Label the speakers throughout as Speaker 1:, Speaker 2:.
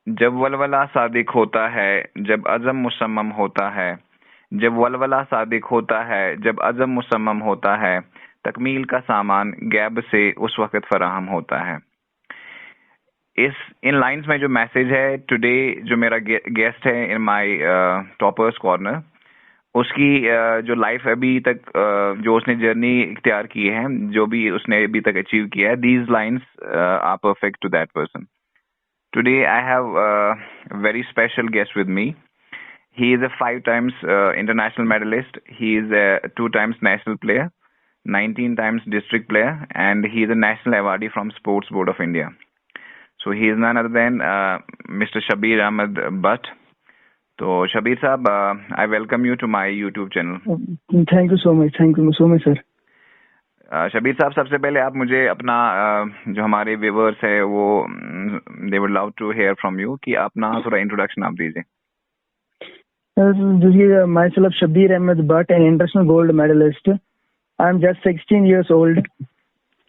Speaker 1: जब वलवला सादिक होता है, जब अज़म मुसम्मम होता है, जब वलवला सादिक होता है, जब अज़म मुसम्मम होता है, तकमील का सामान गैब से उस वक्त फराहम होता है। इन लाइंस में जो मैसेज है टुडे, जो मेरा गेस्ट है इन माय टॉपर्स कॉर्नर, उसकी जो लाइफ अभी तक जो उसने जर्नी इख्तियार की है, जो भी उसने अभी तक अचीव किया है, these lines are perfect to that person. Today I have a very special guest with me. He is a 5 times international medalist. He is a 2 times national player, 19 times district player, and he is a national awardee from Sports Board of India. So he is none other than Mr. Shabir Ahmed Butt. So Shabir Saab, I welcome you to my YouTube channel.
Speaker 2: Thank you so much. Thank you so much, sir.
Speaker 1: Shabir sahab, सबसे पहले आप मुझे अपना जो हमारे viewers है वो they would love to hear from you कि अपना थोड़ा इंट्रोडक्शन आप दीजिए।
Speaker 2: Myself Shabir Ahmed Butt, an international gold medalist. I am just 16 years old.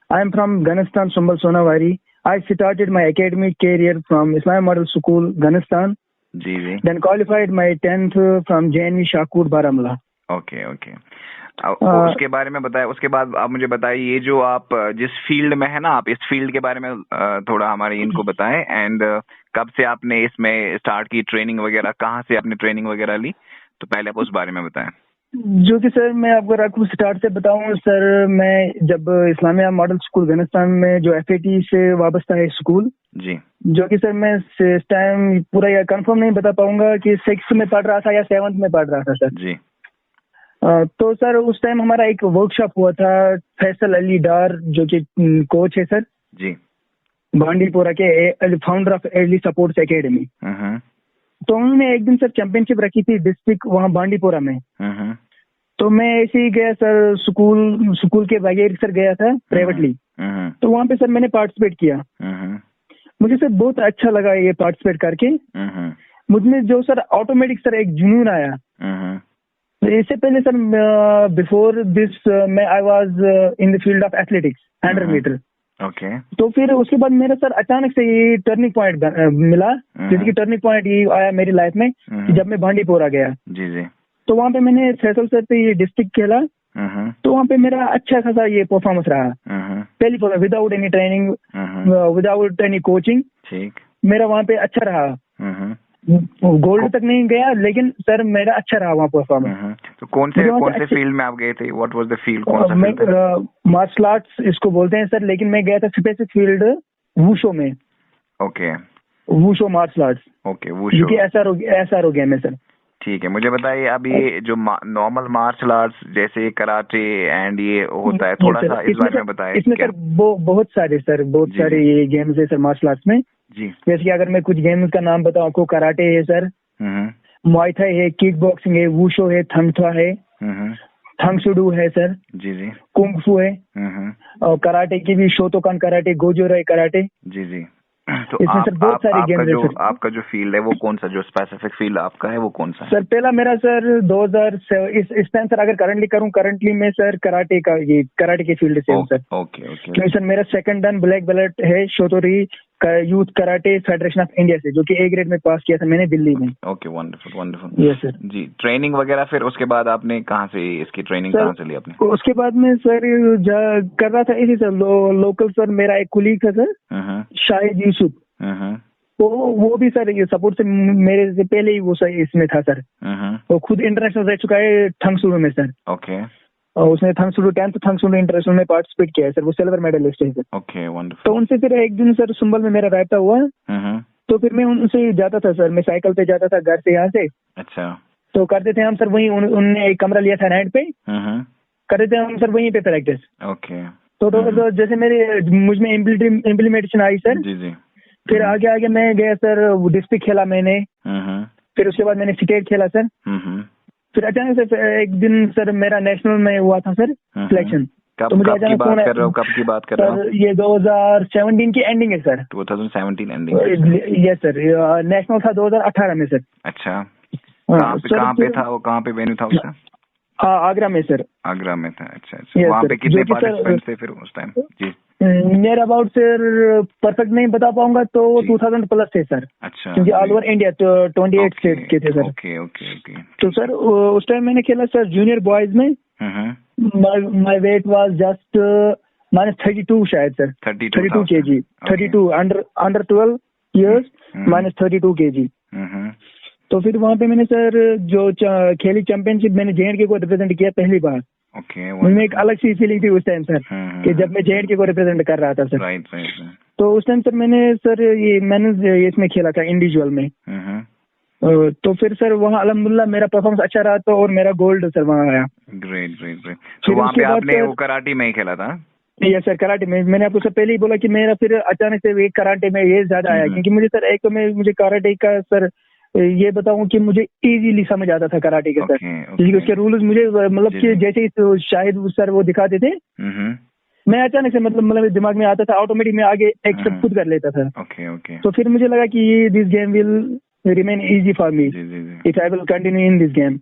Speaker 2: I am from Afghanistan, Sumbal Sonawari. I started my academic career from Islam Model School, Afghanistan.
Speaker 1: जी जी।
Speaker 2: Then qualified my 10th from JNV Shakur, Baramulla.
Speaker 1: Okay okay. उसके बारे में बताए, उसके बाद आप मुझे बताइए ये जो आप जिस फील्ड में है ना, आप इस फील्ड के बारे में थोड़ा हमारे इनको बताएं, एंड कब से आपने इसमें स्टार्ट की, ट्रेनिंग वगैरह कहाँ से आपने ट्रेनिंग वगैरह ली, तो पहले आप उस बारे में बताएं।
Speaker 2: जो कि सर मैं आपको स्टार्ट से बताऊं सर, मैं जब इस्लामिया मॉडल स्कूल अफगानिस्तान में जो FAT से वाबस्ता है स्कूल जी, जो कि सर मैं इस टाइम पूरा यह कंफर्म नहीं बता पाऊंगा कि 6th में पढ़ रहा था या 7th में पढ़ रहा था सर जी। तो सर उस टाइम हमारा एक वर्कशॉप हुआ था, फैसल अली डार जो कि कोच है सर जी, बांडीपोरा के founder of early supports academy. तो उन्होंने एक दिन सर चैंपियनशिप रखी थी डिस्ट्रिक्ट वहाँ बांडीपोरा में। तो मैं ऐसे ही गया सर, स्कूल के बगैर सर गया था प्राइवेटली। तो वहाँ पे सर मैंने पार्टिसिपेट किया। मुझे सर बहुत अच्छा लगा ये पार्टिसिपेट करके। मुझमें जो सर ऑटोमेटिक सर एक जुनून आया। इससे पहले sir before this I was in the field of athletics 100 metre.
Speaker 1: Okay.
Speaker 2: तो फिर उसके बाद मेरा सर अचानक से ये टर्निंग पॉइंट मिला, जैसे कि टर्निंग पॉइंट ये आया मेरी लाइफ में कि जब मैं बांडीपोरा गया जी जी। तो वहाँ पे मैंने फैसल सर पे ये डिस्ट्रिक्ट खेला। तो वहाँ पे मेरा अच्छा खासा ये परफॉर्मेंस रहा। पहली for without any training, without any coaching, ठीक, मेरा वहाँ पे अच्छा रहा। गोल्ड तक नहीं गया लेकिन सर मेरा अच्छा रहा वहाँ परफॉर्मेंस।
Speaker 1: तो कौन से फील्ड में आप गए थे? What was the field? कौन सा फील्ड था?
Speaker 2: मार्शल आर्ट्स इसको बोलते हैं सर, लेकिन मैं गया था स्पेसिफिक फील्ड वुशो में।
Speaker 1: Okay,
Speaker 2: wushu martial arts.
Speaker 1: Okay, wushu की
Speaker 2: SRO गेम है सर।
Speaker 1: ठीक है, मुझे बताइए अब ये जो नॉर्मल मार्शल आर्ट्स जैसे कराटे एंड ये होता है, थोड़ा सा इस बारे में बताएं।
Speaker 2: इसमें सर बहुत सारे ये गेम्स है सर मार्शल आर्ट्स में जी। जैसे कि अगर मैं कुछ गेम्स का नाम बताऊं आपको, कराटे है सर, मुआय थाई है, किक बॉक्सिंग है, वुशो है, थंगथा है, थंगसुडू है सर जी जी, कुंग फू है, और कराटे की भी शोतोकान कराटे, गोजोराई कराटे जी जी।
Speaker 1: तो आपका जो फील्ड है वो कौन सा, जो स्पेसिफिक फील्ड आपका है वो कौन सा है?
Speaker 2: सर पहला मेरा सर 2007 इस टाइम सर अगर करंटली मैं सर कराटे के फील्ड से हूँ सर।
Speaker 1: Okay okay.
Speaker 2: क्योंकि सर मेरा सेकंड डन ब्लैक बेल्ट है शोतोरी youth karate federation of India से, जो कि A ग्रेड में पास किया था मैंने दिल्ली में।
Speaker 1: Okay, wonderful. यस सर जी। ट्रेनिंग वगैरह फिर उसके बाद आपने कहाँ से इसकी ट्रेनिंग कहाँ से ली आपने?
Speaker 2: उसके बाद में सर कर रहा था इसी सर लोकल सर, मेरा एक कुलीग था सर शाहिद यूसुफ, वो भी सर ये सपोर्ट से मेरे से पहले ही वो सर इसमें था सर। वो खुद इंटरनेशनल रह चुका है थंगसुडू में सर।
Speaker 1: ओके।
Speaker 2: और उसने थंगसुडू 10th थंगसुडू इंटरनेशनल में पार्टिसिपेट किया है सर, वो सिल्वर मेडलिस्ट है सर।
Speaker 1: Okay, wonderful.
Speaker 2: तो उनसे फिर एक दिन सर सुंबल में मेरा रायता हुआ। तो फिर मैं उनसे जाता था सर, मैं साइकिल पे जाता था घर से यहाँ से। अच्छा। तो करते थे हम सर वहीं, उनने एक कमरा लिया था रेंट पे, करते थे हम सर वहीं पे प्रैक्टिस।
Speaker 1: ओके।
Speaker 2: तो जैसे मुझ में इम्प्लीमेंटेशन आई सर जी जी। फिर आगे मैं गया सर, डिस्ट्रिक्ट खेला मैंने। फिर उसके बाद मैंने स्टेट खेला सर। फिर अचानक से एक दिन सर मेरा नेशनल में हुआ था सर सिलेक्शन।
Speaker 1: तो मुझे अचानक कब की बात कर रहे हो?
Speaker 2: ये 2017 की एंडिंग है sir.
Speaker 1: 2017 ending?
Speaker 2: Yes sir. National था 2018 में सर।
Speaker 1: अच्छा, कहाँ पे था वो, कहाँ पे वेन्यू था उसका?
Speaker 2: हाँ, आगरा में सर।
Speaker 1: आगरा में था, अच्छा अच्छा। वहाँ पे कितने पार्टिसिपेंट्स थे फिर उस टाइम? जी,
Speaker 2: नियर अबाउट सर परफेक्ट नहीं बता पाऊंगा तो 2000 प्लस थे सर।
Speaker 1: अच्छा,
Speaker 2: क्योंकि ऑल ओवर इंडिया तो 28 स्टेट के थे सर।
Speaker 1: Okay okay okay.
Speaker 2: तो सर उस टाइम मैंने खेला सर जूनियर बॉयज में। माय वेट वाज जस्ट -32 शायद sir. 32 kg, 32 under 12 years -32 kg। तो फिर वहाँ पे मैंने सर जो खेली चैंपियनशिप, मैंने JNK को रिप्रेजेंट किया पहली बार। मुझे एक अलग सी फीलिंग थी उस टाइम सर कि जब मैं JNK को रिप्रेजेंट कर रहा था सर।
Speaker 1: राइट।
Speaker 2: तो उस टाइम सर मैंने इसमें खेला था इंडिविजुअल में। तो फिर सर वहाँ अल्हम्दुलिल्लाह मेरा परफॉर्मेंस अच्छा रहा तो और मेरा गोल्ड सर वहाँ आया।
Speaker 1: ग्रेट। तो वहाँ पे आपने वो कराटे में ही खेला था?
Speaker 2: यस सर, कराटे में। मैंने आपको सर पहले ही बोला कि मेरा फिर अचानक से एक कराटे में ये ज्यादा आया, क्योंकि मुझे सर एक तो मुझे कराटे का सर ये बताऊं कि मुझे इजीली समझ आता था कराटे के सर, क्योंकि उसके रूल्स मुझे मतलब कि जैसे ही शायद सर वो दिखाते थे मैं अचानक से मतलब दिमाग में आता था, ऑटोमेटिक में आगे एक्सेप्ट खुद कर लेता था। तो फिर मुझे लगा कि this game will remain easy for me if I will continue in this game.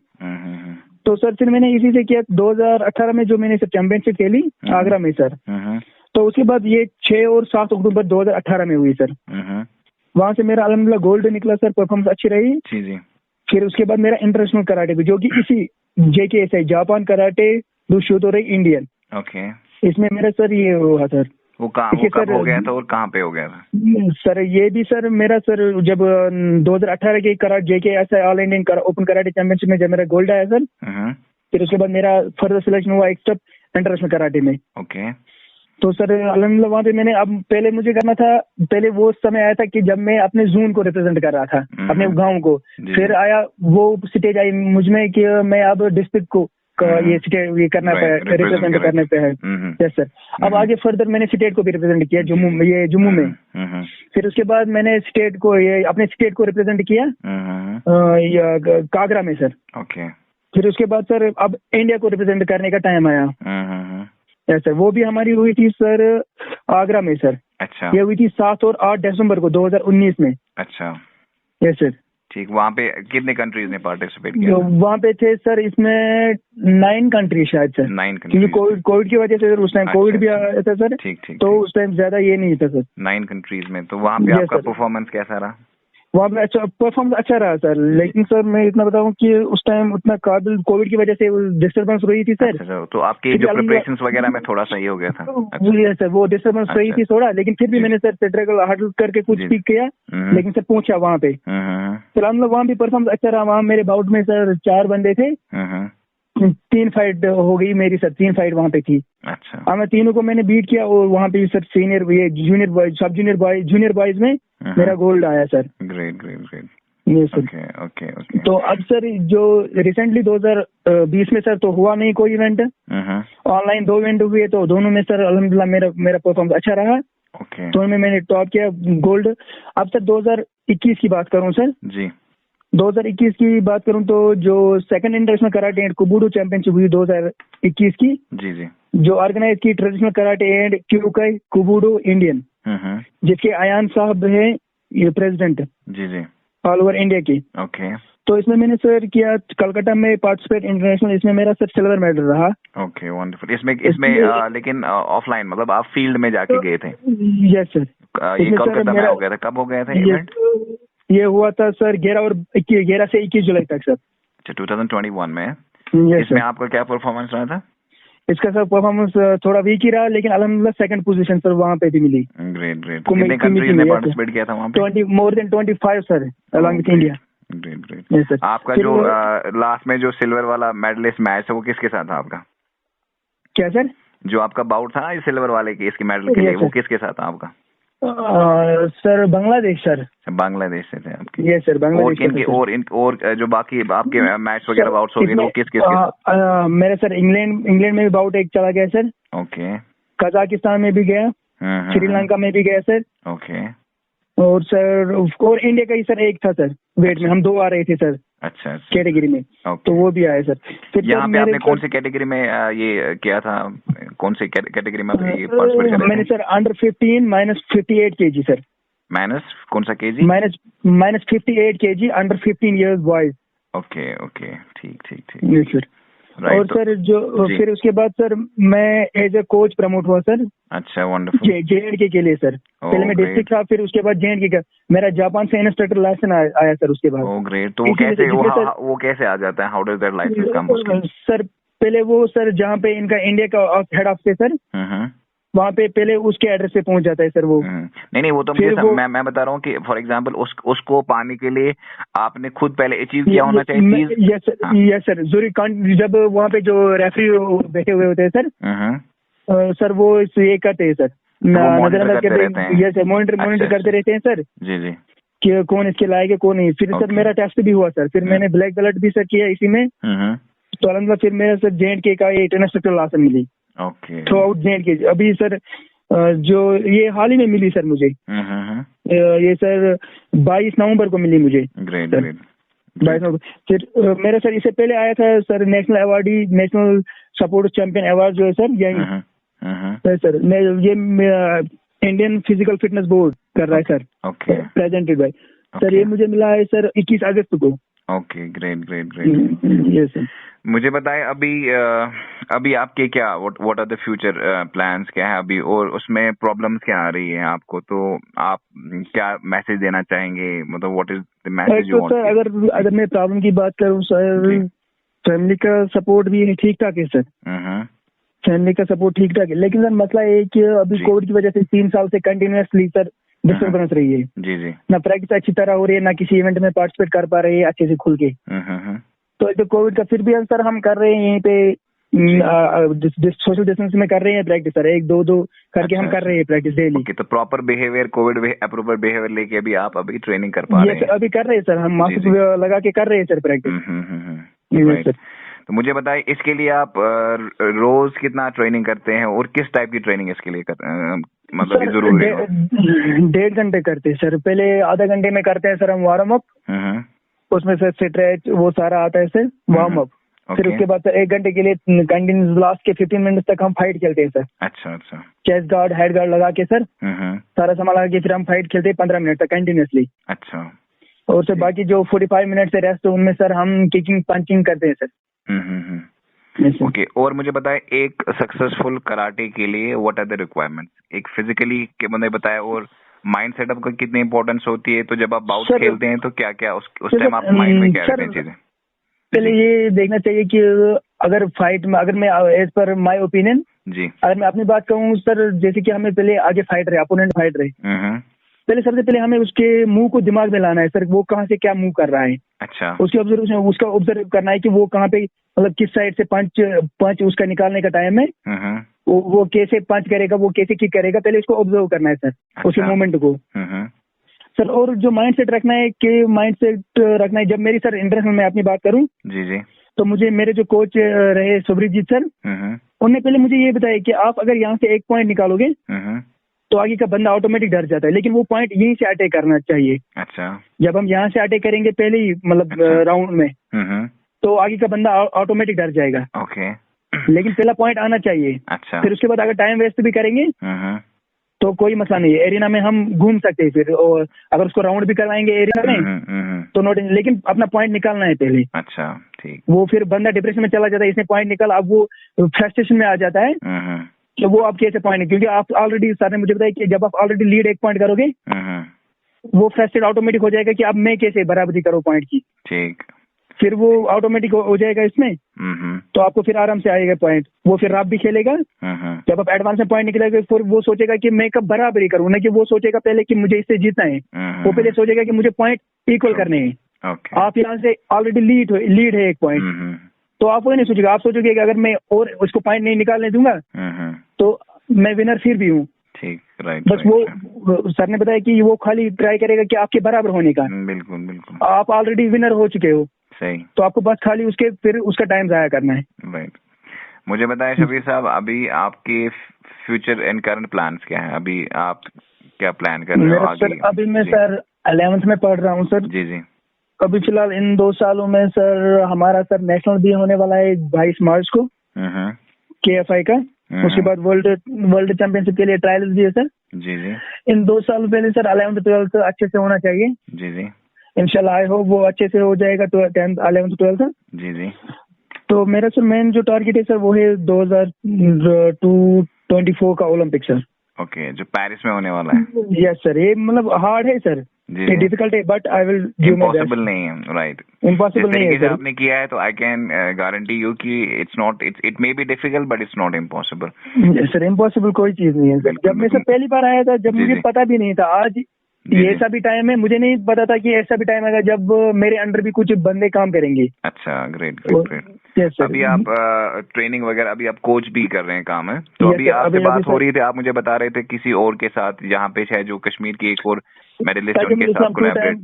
Speaker 2: तो सर फिर मैंने इसी से किया 2018 में जो मैंने सर चैंपियनशिप खेली आगरा में सर। तो उसके बाद ये 6 और 7 अक्टूबर 2018 में हुई सर। वहां से मेरा अल्हम्दुलिल्लाह गोल्ड निकला सर, परफॉर्मेंस अच्छी रही।
Speaker 1: जी।
Speaker 2: फिर उसके बाद मेरा इंटरनेशनल कराटे भी, जो कि इसी JKSI जापान कराटे डू शूटोरे इंडियन, इसमें मेरा सर ये हुआ सर।
Speaker 1: वो कब हो गया था और कहाँ पे हो गया था
Speaker 2: सर? ये भी सर मेरा सर जब 2018 के JKSI all Indian open karate championship में जब मेरा गोल्ड आया सर, फिर उसके बाद मेरा फर्दर सिलेक्शन हुआ एक स्टेप इंटरनेशनल कराटे में। तो सर अल्हम्दुलिल्लाह वहाँ पे मैंने, अब पहले मुझे करना था, पहले वो समय आया था कि जब मैं अपने जोन को रिप्रेजेंट कर रहा था, अपने गांव को। फिर आया वो स्टेज आई मुझ में कि मैं अब डिस्ट्रिक्ट को ये करना पे रिप्रेजेंट करने पे है। Yes sir. अब आगे फर्दर मैंने स्टेट को भी रिप्रेजेंट किया जम्मू में। फिर उसके बाद मैंने स्टेट को अपने स्टेट को रिप्रेजेंट किया कागरा में सर। फिर उसके बाद सर अब इंडिया को रिप्रेजेंट करने का टाइम आया। Yes sir. वो भी हमारी हुई थी सर आगरा में सर।
Speaker 1: अच्छा।
Speaker 2: ये हुई थी 7 और 8 दिसंबर को 2019 में।
Speaker 1: अच्छा।
Speaker 2: Yes sir.
Speaker 1: ठीक। वहाँ पे कितने कंट्रीज ने पार्टिसिपेट किया?
Speaker 2: वहाँ पे थे सर इसमें 9 कंट्री शायद सर।
Speaker 1: 9 कंट्री,
Speaker 2: क्योंकि कोविड की वजह से उस टाइम कोविड भी आया था सर।
Speaker 1: ठीक।
Speaker 2: तो उस टाइम ज्यादा ये नहीं था सर।
Speaker 1: 9 कंट्रीज में। तो वहाँ पे आपका परफॉर्मेंस कैसा रहा?
Speaker 2: वहाँ पे अच्छा परफॉर्मेंस अच्छा रहा सर, लेकिन सर मैं इतना बताऊं कि उस टाइम उतना काबिल कोविड की वजह से डिस्टर्बेंस रही थी सर।
Speaker 1: अच्छा, तो आपके जो प्रिपरेशंस वगैरह में थोड़ा सा ये हो गया था?
Speaker 2: अच्छा। सर वो डिस्टर्बेंस रही थी थोड़ा, लेकिन फिर भी मैंने सर पेट्रेकल हार्डल करके कुछ ठीक किया, लेकिन सर पहुंचा वहाँ पे। फिर हम लोग वहाँ भी परफॉर्मेंस अच्छा रहा। वहाँ मेरे बाउट में सर 4 बंदे थे, 3 फाइट हो गई मेरी सर, 3 फाइट वहाँ पे थी।
Speaker 1: अच्छा।
Speaker 2: मैं तीनों को मैंने बीट किया और वहाँ पे सर सीनियर जूनियर बॉयज, सब जूनियर बॉयज में मेरा गोल्ड आया सर।
Speaker 1: ग्रेट।
Speaker 2: ये सर।
Speaker 1: ओके।
Speaker 2: तो अब सर जो रिसेंटली 2020 में सर तो हुआ नहीं कोई इवेंट, ऑनलाइन 2 इवेंट हुए, तो दोनों में सर अल्हम्दुलिल्लाह मेरा परफॉर्मेंस अच्छा रहा। तो मैंने टॉप किया गोल्ड। अब सर 2021 की बात करूं सर
Speaker 1: जी,
Speaker 2: 2021 की बात करूं तो जो second international karate and kobudo championship हुई 2021 की,
Speaker 1: जी,
Speaker 2: जो ऑर्गेनाइज की traditional karate and kyokai kobudo Indian, जिसके अयान साहब है ये प्रेसिडेंट
Speaker 1: जी
Speaker 2: ऑल ओवर इंडिया की। तो इसमें मैंने सर किया कलकत्ता में पार्टिसिपेट इंटरनेशनल, इसमें मेरा सर सिल्वर मेडल रहा।
Speaker 1: Okay, wonderful. इसमें लेकिन ऑफलाइन मतलब आप फील्ड में जाके गए थे?
Speaker 2: Yes sir.
Speaker 1: ये कोलकाता में हो गया था। कब हो गया था इवेंट?
Speaker 2: ये हुआ था सर 11 से 21 जुलाई तक सर।
Speaker 1: अच्छा, 2021 में।
Speaker 2: yes,
Speaker 1: इसमें आपका क्या परफॉर्मेंस रहा था?
Speaker 2: इसका सर परफॉर्मेंस थोड़ा वीक ही रहा, लेकिन अल्हम्दुलिल्लाह सेकंड पोजीशन सर वहाँ पे भी मिली।
Speaker 1: ग्रेट। कितने कंट्रीज ने पार्टिसिपेट किया था वहाँ पे?
Speaker 2: More than 25 sir along with India.
Speaker 1: Great. आपका जो लास्ट में जो सिल्वर वाला मेडलिस्ट मैच है वो किसके साथ था आपका?
Speaker 2: क्या सर? जो
Speaker 1: आपका बाउट था इस सिल्वर वाले के इसके मेडल के लिए, वो किसके साथ था आपका?
Speaker 2: Sir Bangladesh sir.
Speaker 1: बांग्लादेश से थे आपके?
Speaker 2: ये सर बांग्लादेश।
Speaker 1: और जो बाकी आपके मैच वगैरह बाउट्स हो गए वो किस
Speaker 2: मेरे सर इंग्लैंड में भी बाउट एक चला गया सर।
Speaker 1: ओके।
Speaker 2: कजाकिस्तान में भी गया, श्रीलंका में भी गया सर।
Speaker 1: ओके।
Speaker 2: और सर और इंडिया का ही सर एक था सर वेट में, हम 2 आ रहे थे सर।
Speaker 1: अच्छा।
Speaker 2: कैटेगरी में। तो वो भी आए सर।
Speaker 1: फिर यहाँ पे आपने कौन सी कैटेगरी में ये किया था? कौन सी कैटेगरी में ये पार्टिसिपेट कर रहे थे?
Speaker 2: मैंने sir under 15 -58 kg sir.
Speaker 1: Minus कौन सा KG?
Speaker 2: Minus 58 kg under 15 years boys.
Speaker 1: Okay. ठीक।
Speaker 2: Yes sir. और सर जो फिर उसके बाद सर मैं एज ए कोच प्रमोट हुआ सर।
Speaker 1: अच्छा, वंडरफुल।
Speaker 2: JNK के लिए सर। पहले मैं डिस्ट्रिक्ट था, फिर उसके बाद JNK का मेरा जापान से इंस्ट्रक्टर लाइसेंस आया सर उसके बाद।
Speaker 1: Oh great. तो वो कैसे आ जाता है? How does that licence come?
Speaker 2: Sir पहले वो सर जहाँ पे इनका इंडिया का हेड ऑफिस है सर, वहाँ पे पहले उसके एड्रेस पे पहुंच जाता है सर वो।
Speaker 1: नहीं वो तो मैं बता रहा हूँ कि फॉर एग्जांपल उसको पाने के लिए आपने खुद पहले अचीव किया होना चाहिए चीज।
Speaker 2: यस सर जरूरी। जब वहाँ पे जो रेफरी बैठे हुए होते हैं सर, सर वो ये करते हैं सर, नजरअंदाज करते हैं। यस सर, मॉनिटर करते रहते हैं सर।
Speaker 1: जी जी।
Speaker 2: कि कौन इसके लायक है कौन नहीं। फिर सर मेरा टेस्ट भी हुआ सर, फिर मैंने ब्लैक बेल्ट भी सर किया इसी में। तो अलहमदुलिल्लाह फिर मेरा सर JNK का ये इंस्ट्रक्टर लाइसेंस मिली।
Speaker 1: ओके।
Speaker 2: Through out JNK। अभी सर जो ये हाल ही में मिली सर मुझे, ये सर 22 नवंबर को मिली मुझे।
Speaker 1: ग्रेट।
Speaker 2: 22 नवंबर। फिर मेरा सर इससे पहले आया था sir national awardee, national support champion award जो है सर, यही सर ये इंडियन फिजिकल फिटनेस बोर्ड कर रहा है सर, प्रेजेंटेड बाय सर। ये मुझे मिला है सर 21 अगस्त को।
Speaker 1: Okay, great.
Speaker 2: Yes sir.
Speaker 1: मुझे बताएं अभी आपके क्या what are the future plans क्या है अभी, और उसमें प्रॉब्लम्स क्या आ रही है आपको, तो आप क्या मैसेज देना चाहेंगे? मतलब what is the message you want?
Speaker 2: Sir अगर मैं प्रॉब्लम की बात करूं सर, फैमिली का सपोर्ट भी ठीक ठाक है सर। फैमिली का सपोर्ट ठीक ठाक है, लेकिन सर मसला ये कि अभी कोविड की वजह से 3 साल से कंटिन्यूअसली सर डिस्टर्बेंस रही है। जी। ना प्रैक्टिस अच्छी तरह हो रही है, ना किसी इवेंट में पार्टिसिपेट कर पा रहे हैं अच्छे से खुल के। तो कोविड का फिर भी सर हम कर रहे हैं यहीं पे सोशल डिस्टेंस में कर रहे हैं प्रैक्टिस सर, 1-2 करके हम कर रहे हैं प्रैक्टिस डेली।
Speaker 1: तो proper behaviour, Covid appropriate behaviour लेके अभी आप ट्रेनिंग कर पा रहे हैं?
Speaker 2: अभी कर रहे हैं सर, हम मास्क लगा के कर रहे हैं सर प्रैक्टिस।
Speaker 1: तो मुझे बताइए इसके लिए आप रोज कितना ट्रेनिंग करते हैं और किस टाइप की ट्रेनिंग इसके लिए मतलब जरूरी है?
Speaker 2: 1.5 घंटे करते हैं सर। पहले आधा घंटे में करते हैं सर हम वार्म अप, उसमें से स्ट्रेच वो सारा आता है सर वार्म अप। फिर उसके बाद सर 1 घंटे के लिए कंटिन्यूस लास्ट के 15 मिनट तक हम फाइट खेलते हैं सर।
Speaker 1: अच्छा।
Speaker 2: चेस्ट गार्ड, हेड गार्ड लगा के सर सारा सामान लगा के फिर हम फाइट खेलते हैं 15 मिनट तक कंटिन्यूसली।
Speaker 1: अच्छा।
Speaker 2: और सर बाकी जो 45 मिनट से रेस्ट उनमें सर हम किकिंग पंचिंग करते हैं सर।
Speaker 1: ओके। और मुझे बताए एक सक्सेसफुल कराटे के लिए व्हाट आर द रिक्वायरमेंट्स? एक फिजिकली के मैंने बताया, और माइंड सेटअप का कितनी इंपॉर्टेंस होती है? तो जब आप बाउट खेलते हैं तो क्या क्या उस टाइम आप माइंड में क्या रखते हैं चीजें?
Speaker 2: पहले ये देखना चाहिए कि अगर फाइट में, अगर मैं एज पर माय ओपिनियन जी, अगर मैं अपनी बात कहूँ सर, जैसे कि हमें पहले आगे फाइट रहे, अपोनेंट फाइट रहे, पहले सबसे पहले हमें उसके मुंह को दिमाग में लाना है सर, वो कहाँ से क्या मूव कर रहा है। अच्छा। उसका ऑब्जर्व करना है कि वो कहाँ पे, मतलब किस साइड से पंच उसका निकालने का टाइम है, वो कैसे पंच करेगा, वो कैसे किक करेगा, पहले उसको ऑब्जर्व करना है सर। अच्छा। उसके मूवमेंट को सर। और जो माइंड सेट रखना है कि माइंड सेट रखना है, जब मेरी सर इंटरनेशनल में अपनी बात करूं जी, तो मुझे मेरे जो कोच रहे सुब्रीजीत सर, उन्होंने पहले मुझे ये बताया कि आप अगर यहाँ से 1 पॉइंट निकालोगे तो आगे का बंदा ऑटोमेटिक डर जाता है, लेकिन वो पॉइंट यहीं से अटैक करना चाहिए। अच्छा। जब हम यहाँ से अटैक करेंगे पहले ही, मतलब राउंड में, तो आगे का बंदा ऑटोमेटिक डर जाएगा। ओके। लेकिन पहला पॉइंट आना चाहिए। अच्छा। फिर उसके बाद अगर टाइम वेस्ट भी करेंगे तो कोई मसला नहीं है, एरिना में हम घूम सकते हैं फिर, और अगर उसको राउंड भी करवाएंगे एरिना में तो नोट, लेकिन अपना पॉइंट निकालना है पहले। अच्छा, ठीक। वो फिर बंदा डिप्रेशन में चला जाता है, इसने पॉइंट निकाला, अब वो फ्रस्ट्रेशन में आ जाता है कि वो आप कैसे पॉइंट, क्योंकि आप ऑलरेडी, सर ने मुझे बताया कि जब आप ऑलरेडी लीड 1 पॉइंट करोगे वो फ्रस्ट्रेट ऑटोमेटिक हो जाएगा कि अब मैं कैसे बराबरी करूँ पॉइंट की। ठीक। फिर वो ऑटोमेटिक हो जाएगा इसमें, तो आपको फिर आराम से आएगा पॉइंट। वो फिर आप भी खेलेगा, जब आप एडवांस में पॉइंट निकलेगा फिर वो सोचेगा कि मैं कब बराबरी करूँ, ना कि वो सोचेगा पहले कि मुझे इससे जीतना है, वो पहले सोचेगा कि मुझे पॉइंट इक्वल करने हैं। आप यहाँ से ऑलरेडी लीड है 1 पॉइंट, तो आप वो नहीं सोचेगा, आप सोचोगे कि अगर मैं और उसको पॉइंट नहीं निकालने दूंगा तो मैं विनर फिर भी हूँ। ठीक, राइट। बस वो सर ने बताया कि वो खाली ट्राई करेगा कि आपके बराबर होने का। बिल्कुल बिल्कुल। आप ऑलरेडी विनर हो चुके हो, सही, तो आपको बस खाली फिर उसका टाइम जाया करना है। राइट। मुझे बताएं शबीर साहब, अभी आपके फ्यूचर एंड करंट प्लान्स क्या है? अभी आप क्या प्लान कर रहे हो आगे? सर अभी मैं सर 11th में पढ़ रहा हूँ सर। जी जी। अभी फिलहाल इन 2 सालों में सर हमारा सर नेशनल भी होने वाला है 22 मार्च को KFI का। उसके बाद वर्ल्ड चैंपियनशिप के लिए ट्रायल्स भी है सर। जी जी। इन 2 साल पहले सर 11th 12th अच्छे से होना चाहिए। जी जी। इंशाल्लाह आई होप वो अच्छे से हो जाएगा, 10th 11th 12th। जी जी। तो मेरा सर मेन जो टारगेट है सर वो है 2024 का ओलंपिक सर।
Speaker 1: ओके, जो पेरिस में होने वाला है।
Speaker 2: यस सर, ये मतलब हार्ड है सर, ये डिफिकल्ट है, but I will give my best.
Speaker 1: Impossible नहीं है, राइट?
Speaker 2: इम्पॉसिबल नहीं है सर।
Speaker 1: आपने किया है तो आई कैन गारंटी यू कि it's not, it may be difficult but it's not impossible.
Speaker 2: Sir impossible कोई चीज नहीं है सर। जब मैं सर पहली बार आया था, जब मुझे पता भी नहीं था, आज ये ऐसा भी टाइम है, मुझे नहीं पता था कि ऐसा भी टाइम आएगा जब मेरे अंडर भी कुछ बंदे काम करेंगे।
Speaker 1: अच्छा, ग्रेट ग्रेट ग्रेट। अभी आप ट्रेनिंग वगैरह, अभी आप कोच भी कर रहे हैं, काम है तो अभी आपसे बात हो रही थी, आप मुझे बता रहे थे किसी और के साथ यहाँ पे है जो कश्मीर की एक और मेडलिस्ट है, उनके साथ collaborate.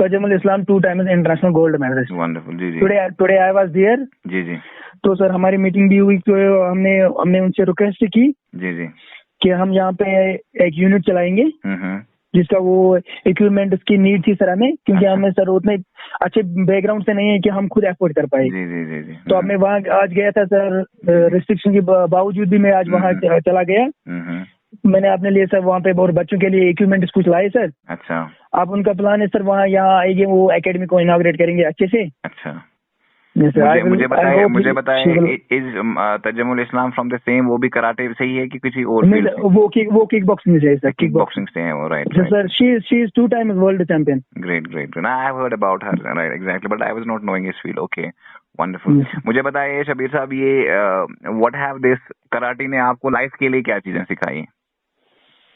Speaker 2: Tajamul Islam 2 times international gold medalist.
Speaker 1: Wonderful. जी जी।
Speaker 2: Today I was there.
Speaker 1: जी जी।
Speaker 2: तो सर हमारी मीटिंग भी हुई, तो हमने उनसे रिक्वेस्ट की
Speaker 1: जी जी
Speaker 2: कि हम यहाँ पे एक यूनिट चलाएंगे जिसका वो इक्विपमेंट उसकी नीड थी सर हमें, क्योंकि हमें सर उतने अच्छे बैकग्राउंड से नहीं है कि हम खुद एफोर्ड कर पाए।
Speaker 1: जी जी जी जी।
Speaker 2: तो अब मैं वहाँ आज गया था सर, रिस्ट्रिक्शन के बावजूद भी मैं आज वहाँ चला गया। मैंने अपने लिए सर वहाँ पे और बच्चों के लिए इक्विपमेंट कुछ लाए सर।
Speaker 1: अच्छा।
Speaker 2: अब उनका प्लान है सर वहाँ यहाँ आएंगे, वो एकेडमी को इनॉग्रेट करेंगे अच्छे से।
Speaker 1: अच्छा। मुझे बताइए is Tajamul Islam from the same, वो भी कराटे से ही है कि किसी और फील्ड से?
Speaker 2: वो किक बॉक्सिंग से है सर।
Speaker 1: किक बॉक्सिंग से है वो, right?
Speaker 2: Sir she is 2 times world champion.
Speaker 1: Great great. I have heard about her, right, exactly, but I was not knowing his field. Okay, wonderful. मुझे बताइए शबीर साहब, ये व्हाट हैव दिस कराटे ने आपको life के लिए क्या चीजें सिखाई?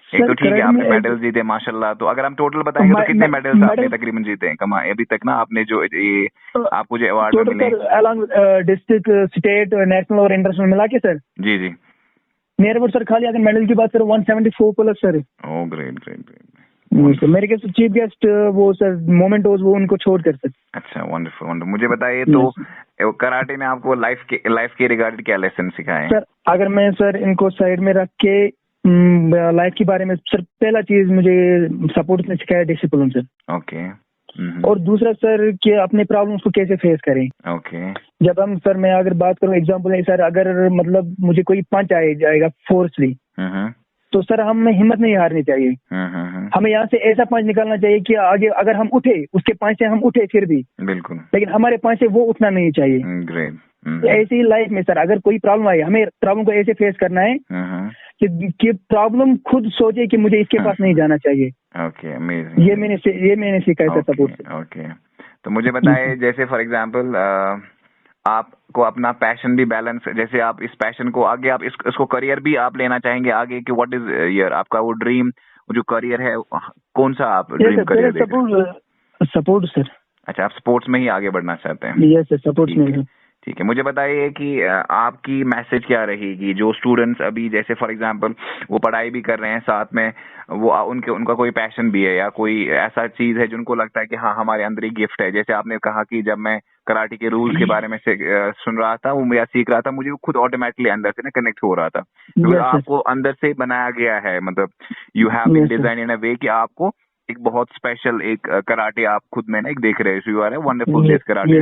Speaker 1: एक तो ठीक है आपने मेडल जीते माशाल्लाह, तो अगर हम टोटल बताएंगे तो कितने मेडल्स आपने तकरीबन जीते हैं अभी तक ना, आपने जो ये आपको जो अवार्ड मिले?
Speaker 2: अलॉन्ग डिस्ट्रिक्ट, स्टेट, नेशनल और इंटरनेशनल मिला के सर।
Speaker 1: जी जी।
Speaker 2: मेरे को सर खाली अगर मेडल की बात करें 174 plus sir.
Speaker 1: Oh great great great.
Speaker 2: मेरे के चीफ गेस्ट वो सर मोमेंटोज, वो उनको छोड़कर सर।
Speaker 1: अच्छा, वंडरफुल वंडरफुल। मुझे बताइए तो कराटे ने आपको लाइफ के रिगार्डेड क्या लेसन सिखाए?
Speaker 2: सर अगर मैं सर इनको साइड में रख के लाइफ के बारे में, सर पहला चीज मुझे सपोर्ट ने सिखाया डिसिप्लिन सर।
Speaker 1: ओके।
Speaker 2: और दूसरा सर कि अपने प्रॉब्लम्स को कैसे फेस करें।
Speaker 1: ओके।
Speaker 2: जब हम सर, मैं अगर बात करूं एग्जांपल है सर, अगर मतलब मुझे कोई पंच जाएगा फोर्सली, तो सर हमें हिम्मत नहीं हारनी चाहिए। हमें यहाँ से ऐसा पंच निकालना चाहिए कि आगे अगर हम उठे, उसके पंच से हम उठे फिर भी,
Speaker 1: बिल्कुल,
Speaker 2: लेकिन हमारे पंच से वो उठना नहीं चाहिए।
Speaker 1: ग्रेट।
Speaker 2: ऐसे ही लाइफ में सर अगर कोई प्रॉब्लम आई, हमें प्रॉब्लम को ऐसे फेस करना है कि प्रॉब्लम खुद सोचे कि मुझे इसके पास नहीं जाना चाहिए।
Speaker 1: Okay, amazing.
Speaker 2: ये मैंने सीखा है सर सपोर्ट से।
Speaker 1: ओके, तो मुझे बताइए जैसे फॉर एग्जांपल आपको अपना पैशन भी बैलेंस, जैसे आप इस पैशन को आगे आप इसको करियर भी आप लेना चाहेंगे आगे, कि व्हाट इज योर आपका वो ड्रीम, जो करियर है कौन सा आप ड्रीम करियर देख रहे हैं?
Speaker 2: Support sir.
Speaker 1: अच्छा, आप स्पोर्ट्स में ही आगे बढ़ना चाहते हैं?
Speaker 2: यस सर, सपोर्ट्स में।
Speaker 1: ठीक है, मुझे बताइए कि आपकी मैसेज क्या रहेगी जो स्टूडेंट्स अभी जैसे फॉर एग्जांपल वो पढ़ाई भी कर रहे हैं साथ में, वो उनका कोई पैशन भी है या कोई ऐसा चीज है जिनको लगता है कि हाँ हमारे अंदर ही गिफ्ट है। जैसे आपने कहा कि जब मैं कराटे के रूल्स के बारे में सुन रहा था, वो या सीख रहा था, मुझे खुद ऑटोमेटिकली अंदर से ना कनेक्ट हो रहा था, क्योंकि आपको अंदर से बनाया गया है, मतलब you have been design in a way कि आपको एक बहुत स्पेशल एक कराटे आप खुद में ना एक देख रहे हो, you are a wonderful this karate.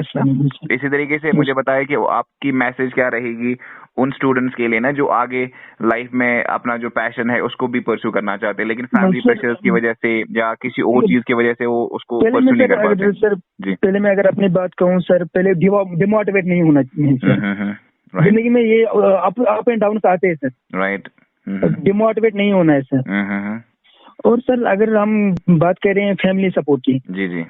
Speaker 1: इसी तरीके से मुझे बताया कि आपकी मैसेज क्या रहेगी उन स्टूडेंट्स के लिए ना जो आगे लाइफ में अपना जो पैशन है उसको भी परस्यू करना चाहते हैं, लेकिन फैमिली प्रेशर्स की वजह से या किसी और चीज की वजजह से वो उसको परस्यू नहीं कर पाते।
Speaker 2: सर पहले मैं अगर अपनी बात कहूँ सर, पहले डिमोटिवेट नहीं होना चाहिए। जिंदगी में ये अप एंड डाउन आते हैं सर, राइट? डिमोटिवेट नहीं होना है सर। और सर अगर हम बात कर रहे हैं फैमिली सपोर्ट की, जी जी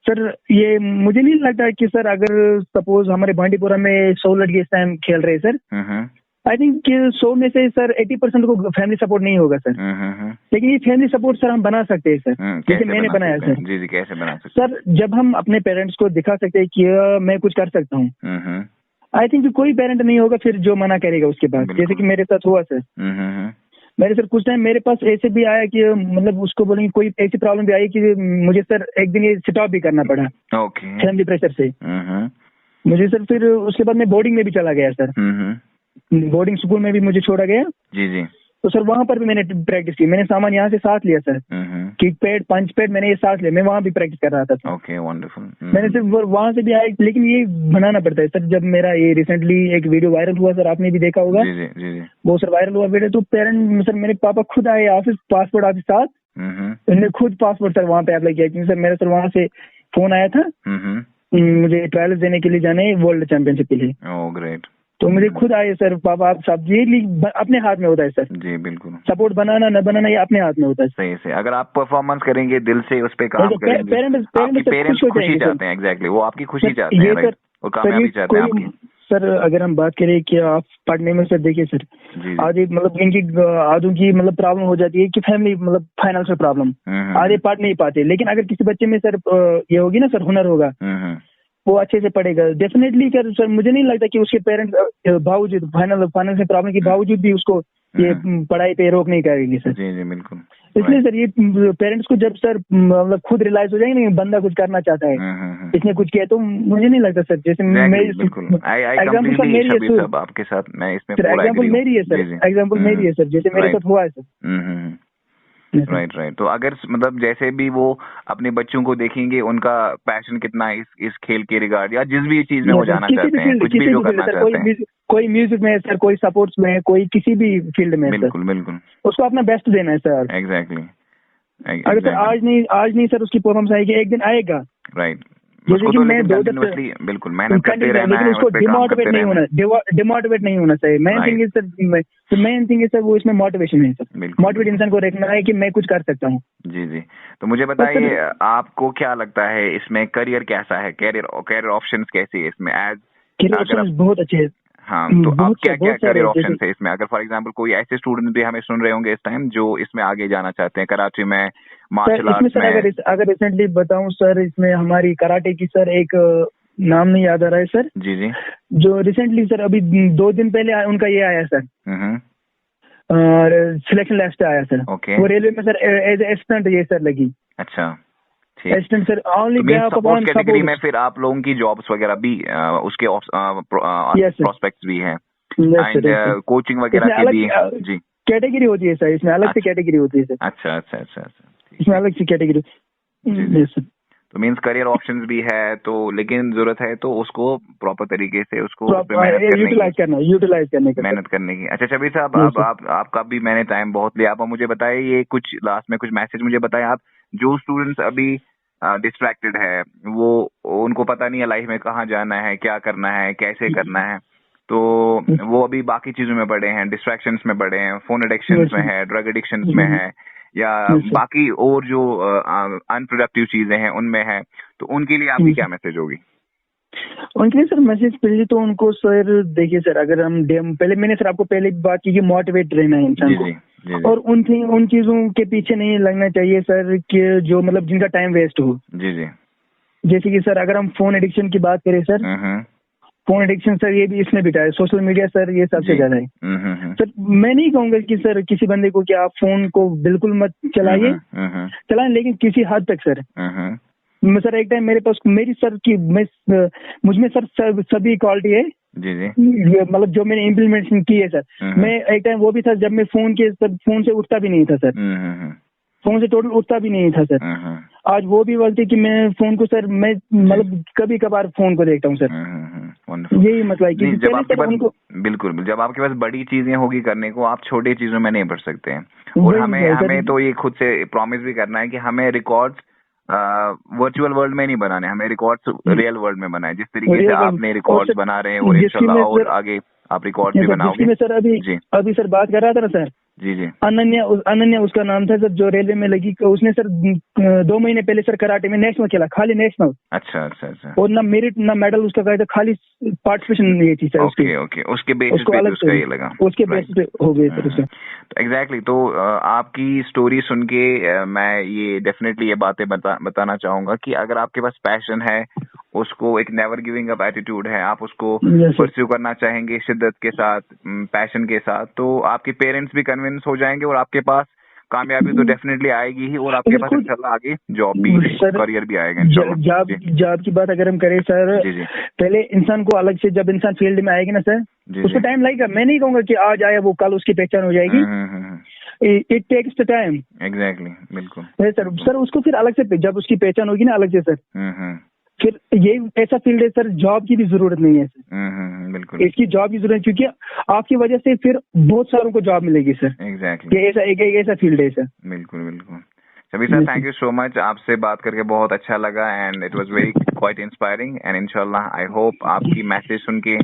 Speaker 2: सर, ये मुझे नहीं लगता कि सर अगर सपोज हमारे बांडीपुरा में 100 लड़के इस टाइम खेल रहे हैं सर, आई थिंक 100 में से सर 80% को फैमिली सपोर्ट नहीं होगा सर। लेकिन ये फैमिली सपोर्ट सर हम बना सकते हैं सर, जैसे मैंने बनाया सर।
Speaker 1: जी जी, कैसे बना सकते
Speaker 2: सर? जब हम अपने पेरेंट्स को दिखा सकते हैं कि मैं कुछ कर सकता हूँ, आई थिंक कोई पेरेंट नहीं होगा फिर जो मना करेगा उसके बाद, जैसे कि मेरे साथ हुआ सर। मेरे सर कुछ टाइम मेरे पास ऐसे भी आया कि मतलब उसको बोलेंगे कोई ऐसी प्रॉब्लम भी आई कि मुझे सर एक दिन ये स्टॉप भी करना पड़ा फैमिली प्रेशर से। मुझे सर फिर उसके बाद मैं बोर्डिंग में भी चला गया सर, बोर्डिंग स्कूल में भी मुझे छोड़ा गया। जी जी। तो सर वहां पर भी मैंने प्रैक्टिस की, मैंने सामान यहाँ से साथ लिया सर, किक पैड, पंच पैड मैंने ये साथ लिया, मैं वहां भी प्रैक्टिस कर रहा था। Okay, wonderful. मैंने सिर्फ वहां से भी आया, लेकिन ये बनाना पड़ता है सर। जब मेरा ये रिसेंटली एक वीडियो वायरल हुआ सर, आपने भी देखा होगा, वो सर वायरल हुआ वीडियो, तो पेरेंट सर मेरे पापा खुद आए ऑफिस, पासपोर्ट ऑफिस साथ, उन्होंने खुद पासपोर्ट सर वहां पे अप्लाई किया, क्योंकि सर मेरा सर वहां से फोन आया था मुझे ट्रायल्स देने के लिए जाना है वर्ल्ड चैंपियनशिप के लिए।
Speaker 1: ओह ग्रेट।
Speaker 2: तो मुझे खुद आए सर, पापा आप सब ये अपने हाथ में होता है सर।
Speaker 1: जी बिल्कुल।
Speaker 2: सपोर्ट बनाना न बनाना ये अपने हाथ में होता है।
Speaker 1: सही से अगर आप परफॉर्मेंस करेंगे, दिल से उस पे काम करेंगे, पेरेंट्स खुशी चाहते हैं। एग्जैक्टली, वो आपकी खुशी चाहते हैं, राइट, और कामयाबी चाहते हैं आपकी।
Speaker 2: सर अगर हम बात करें कि आप पढ़ने में सर, देखिए सर आधे मतलब इनकी आधों की मतलब प्रॉब्लम हो जाती है कि फैमिली मतलब फाइनेंशियल प्रॉब्लम, आधे पढ़ नहीं पाते। लेकिन अगर किसी बच्चे में सर ये होगी ना सर, हुनर होगा, वो अच्छे से पढ़ेगा डेफिनेटली। कर सर मुझे नहीं लगता कि उसके पेरेंट्स बावजूद फाइनेंशियल प्रॉब्लम के बावजूद भी उसको ये पढ़ाई पे रोक नहीं करेंगे सर।
Speaker 1: जी जी बिल्कुल।
Speaker 2: इसलिए सर ये पेरेंट्स को जब सर मतलब खुद रियलाइज हो जाएंगे बंदा कुछ करना चाहता है, इसने कुछ किया, तो मुझे नहीं लगता सर जैसे
Speaker 1: एग्जाम्पल मेरी है सब आपके साथ, मैं इसमें
Speaker 2: एग्जाम्पल मेरी है सर, एग्जाम्पल मेरी है सर, जैसे मेरे साथ हुआ है सर।
Speaker 1: राइट। तो अगर मतलब जैसे भी वो अपने बच्चों को देखेंगे, उनका पैशन कितना है इस खेल के रिगार्ड या जिस भी चीज में वो जाना चाहते हैं, कुछ भी जो करना चाहते हैं,
Speaker 2: कोई म्यूजिक में है सर, कोई सपोर्ट्स में है, कोई किसी भी फील्ड में है,
Speaker 1: बिल्कुल बिल्कुल उसको
Speaker 2: अपना बेस्ट देना है सर।
Speaker 1: एग्जैक्टली।
Speaker 2: अगर सर आज नहीं सर उसकी परफॉर्मेंस आएगी, एक दिन आएगा,
Speaker 1: राइट। उसको तो बिल्कुल मेहनत करते रहना है,
Speaker 2: उसको डिमोटिवेट नहीं होना चाहिए। मेन थिंग इज सर वो इसमें मोटिवेशन है सर, मोटिवेट इंसान को रखना है कि मैं कुछ कर सकता हूँ।
Speaker 1: जी जी। तो मुझे बताइए आपको क्या लगता है इसमें करियर कैसा है, करियर ऑप्शंस कैसी है इसमें?
Speaker 2: करियर ऑप्शंस बहुत अच्छे हैं।
Speaker 1: हाँ, तो आप क्या करियर ऑप्शन है इसमें? अगर फॉर एग्जांपल कोई ऐसे स्टूडेंट भी हमें सुन रहे होंगे इस टाइम जो इसमें आगे जाना चाहते हैं, कराची में मार्शल आर्ट्स में।
Speaker 2: अगर रिसेंटली बताऊं सर, इसमें हमारी कराटे की सर एक नाम नहीं याद आ रहा है सर।
Speaker 1: जी जी।
Speaker 2: जो रिसेंटली सर अभी 2 दिन पहले उनका ये आया सर, सिलेक्शन लिस्ट आया सर। वो रेलवे में सर एज असिस्टेंट ये सर लगी।
Speaker 1: अच्छा
Speaker 2: असिस्टेंट सर ओनली
Speaker 1: कैटेगरी में फिर आप लोगों की जॉब्स वगैरह भी उसके प्रोस्पेक्ट्स भी हैं एंड कोचिंग वगैरह की भी जी
Speaker 2: कैटेगरी होती है सर, इसमें अलग से कैटेगरी होती है सर।
Speaker 1: अच्छा,
Speaker 2: इसमें अलग से कैटेगरी।
Speaker 1: तो मीन्स करियर ऑप्शंस भी है, तो लेकिन जरूरत है तो उसको प्रॉपर तरीके से उसको
Speaker 2: यूटिलाइज
Speaker 1: करने की। अच्छा शबीर साहब, आपका भी मैंने टाइम बहुत लिया, आप मुझे बताइए ये कुछ लास्ट में कुछ मैसेज मुझे बताएं आप, जो स्टूडेंट्स अभी डिस्ट्रैक्टेड है, वो उनको पता नहीं है लाइफ में कहाँ जाना है, क्या करना है, कैसे करना है, तो वो अभी बाकी चीजों में पड़े हैं, डिस्ट्रैक्शंस में पड़े हैं, फोन एडिक्शंस में है, ड्रग एडिक्शंस में है, या बाकी और जो अनप्रोडक्टिव चीजें हैं उनमें है, तो उनके लिए आपकी क्या मैसेज होगी?
Speaker 2: उनके लिए सर मैसेज पहले तो उनको सर देखिए सर, अगर हम पहले मैंने सर आपको पहले बात की कि मोटिवेट रहना है इंसान को, और उन चीजों के पीछे नहीं लगना चाहिए सर कि जो मतलब जिनका टाइम वेस्ट हो।
Speaker 1: जी जी।
Speaker 2: जैसे कि सर अगर हम फोन एडिक्शन की बात करें सर, फोन एडिक्शन सर ये भी इसमें बिता है, सोशल मीडिया सर ये सबसे ज्यादा है। सर मैं नहीं कहूंगा कि सर किसी बंदे को कि आप फोन को बिल्कुल मत चलाइए, चलाएं, लेकिन किसी हद तक सर। सर एक टाइम मेरे पास मेरी सर की मुझमें सर सभी क्वालिटी है मतलब जो मैंने इम्प्लीमेंटेशन की है सर। मैं एक टाइम वो भी था जब मैं फोन से उठता भी नहीं था सर, फोन से टोटल उठता भी नहीं था सर। आज वो भी वक्त है कि मैं फोन को सर मैं मतलब कभी कभार फोन को देखता हूँ सर। यही मतलब है कि
Speaker 1: जब आपके पास बिल्कुल जब आपके पास बड़ी चीजें होगी करने को, आप छोटी चीजों में नहीं बढ़ सकते हैं। और हमें तो ये खुद से प्रॉमिस भी करना है कि हमें रिकॉर्ड्स वर्चुअल वर्ल्ड में नहीं बनाने, हमें रिकॉर्ड्स रियल वर्ल्ड में बनाने। जिस तरीके से आपने रिकॉर्ड्स बना रहे हैं और इंशाल्लाह और आगे आप रिकॉर्ड भी बनाओगे।
Speaker 2: सर अभी सर बात कर रहा था ना सर,
Speaker 1: जी
Speaker 2: अनन्या उसका नाम था सर, जो रेलवे में लगी। उसने सर 2 महीने पहले सर कराटे में नेशनल खेला, खाली नेशनल।
Speaker 1: अच्छा।
Speaker 2: और ना मेरिट ना मेडल उसका गया था, खाली पार्टिसिपेशन ये थी सर उसकी।
Speaker 1: उसके बेसिस पे उसका ये लगा,
Speaker 2: उसके बेसिस पे हो गए सर उसका।
Speaker 1: तो एग्जैक्टली तो आपकी स्टोरी सुन के मैं ये डेफिनेटली ये बातें बताना चाहूंगा कि अगर आपके पास पैशन है, उसको एक नेवर गिविंग अप एटीट्यूड है, आप उसको परस्यू करना चाहेंगे शिद्दत के साथ, पैशन के साथ, तो आपके पेरेंट्स भी कन्विंस हो जाएंगे और आपके पास कामयाबी तो डेफिनेटली आएगी ही, और आपके पास इंशाल्लाह आगे जॉब भी करियर भी आएगा इंशाल्लाह।
Speaker 2: जॉब की बात अगर हम करें सर, पहले इंसान को अलग से जब इंसान फील्ड में आएगी ना सर, उसको टाइम लगेगा। मैं नहीं कहूंगा कि आज आया वो कल उसकी पहचान हो जाएगी। It takes the time.
Speaker 1: Exactly बिल्कुल
Speaker 2: सर उसको फिर अलग से जब उसकी पहचान होगी ना अलग से सर, फिर ये ऐसा फील्ड है सर, जॉब की भी जरूरत नहीं है सर।
Speaker 1: बिल्कुल
Speaker 2: इसकी जॉब की जरूरत, क्योंकि आपकी वजह से फिर बहुत सारों को जॉब मिलेगी सर।
Speaker 1: एग्जैक्टली
Speaker 2: ये ऐसा फील्ड है सर।
Speaker 1: बिल्कुल Shabir sir, thank you so much, आपसे बात करके बहुत अच्छा लगा and it was very quite inspiring and इंशाल्लाह आई होप आपकी मैसेज सुन के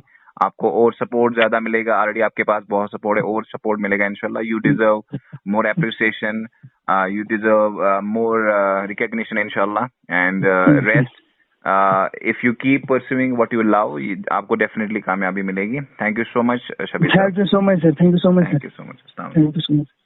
Speaker 1: आपको और सपोर्ट ज्यादा मिलेगा। ऑलरेडी आपके पास बहुत सपोर्ट है, और सपोर्ट मिलेगा इंशाल्लाह। You deserve more appreciation, you deserve more recognition inshallah, and rest if you keep pursuing what you love, आपको definitely कामयाबी मिलेगी। Thank you so much Shabir.
Speaker 2: Thank you so much sir. Thank you so much.
Speaker 1: Thank you so much.
Speaker 2: Thank you so much.